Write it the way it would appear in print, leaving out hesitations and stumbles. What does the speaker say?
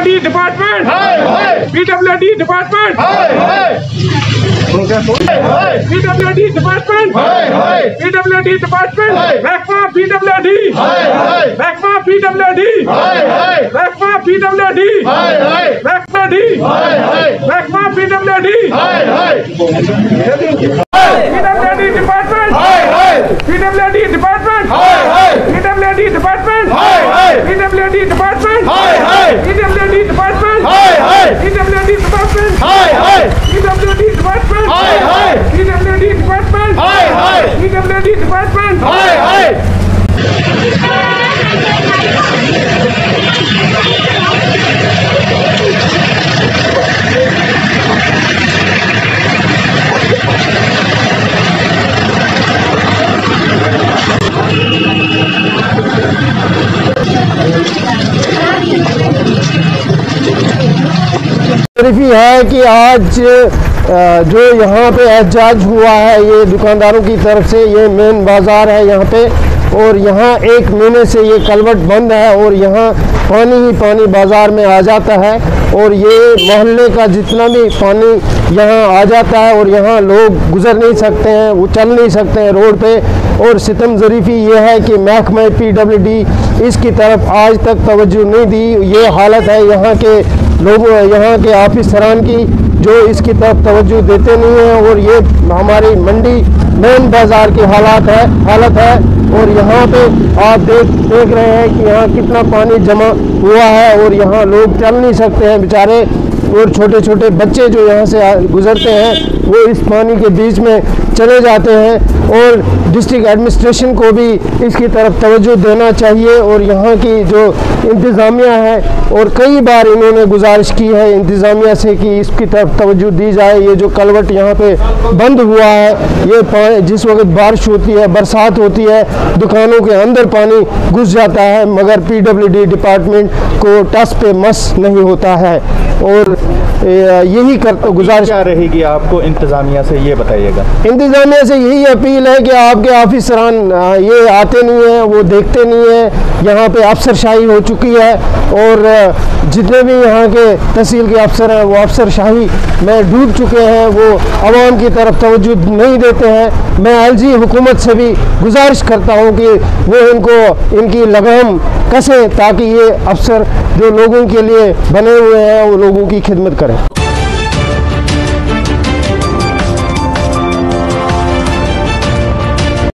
PWD department, PWD department, PWD department, PWD department, महकमा PWD, महकमा PWD, महकमा PWD, महकमा PWD, PWD department, PWD department, PWD department, PWD department, PWD department, PWD department, PWD department, PWD department, PWD department. शरीफी है कि आज जो यहाँ पे एहतजाज हुआ है ये दुकानदारों की तरफ से, ये मेन बाज़ार है यहाँ पे, और यहाँ एक महीने से ये कलवट बंद है और यहाँ पानी ही पानी बाज़ार में आ जाता है और ये मोहल्ले का जितना भी पानी यहाँ आ जाता है और यहाँ लोग गुज़र नहीं सकते हैं, वो चल नहीं सकते हैं रोड पे। और सितम ज़रीफ़ी ये है कि महकमा PWD इसकी तरफ आज तक तवज्जो नहीं दी। ये हालत है यहाँ के लोगों, यहाँ के ऑफिसरान की, जो इसकी तरफ तवज्जो देते नहीं हैं। और ये हमारी मंडी मेन बाज़ार की हालत है और यहाँ पे आप देख रहे हैं कि यहाँ कितना पानी जमा हुआ है और यहाँ लोग चल नहीं सकते हैं बेचारे, और छोटे छोटे बच्चे जो यहाँ से गुज़रते हैं वो इस पानी के बीच में चले जाते हैं। और डिस्ट्रिक्ट एडमिनिस्ट्रेशन को भी इसकी तरफ तवज्जो देना चाहिए और यहाँ की जो इंतज़ामिया है, और कई बार इन्होंने गुजारिश की है इंतज़ामिया से कि इसकी तरफ तवज्जो दी जाए। ये जो कलवट यहाँ पे बंद हुआ है, ये जिस वक्त बारिश होती है, बरसात होती है, दुकानों के अंदर पानी घुस जाता है, मगर PWD डिपार्टमेंट को टस पे मस नहीं होता है। और यही गुजारिश क्या रहेगी आपको इंतज़ामिया से, ये बताइएगा। इंतज़ामिया से यही अपील है कि आपके ऑफिसरान ये आते नहीं हैं, वो देखते नहीं हैं। यहाँ पे अफसरशाही हो चुकी है और जितने भी यहाँ के तहसील के अफसर हैं वो अफसरशाही में डूब चुके हैं, वो आवाम की तरफ तवज्जो नहीं देते हैं। मैं LG हुकूमत से भी गुजारिश करता हूँ कि वो इनकी लगाम कसें ताकि ये अफसर जो लोगों के लिए बने हुए हैं वो लोगों की खिदमत करें।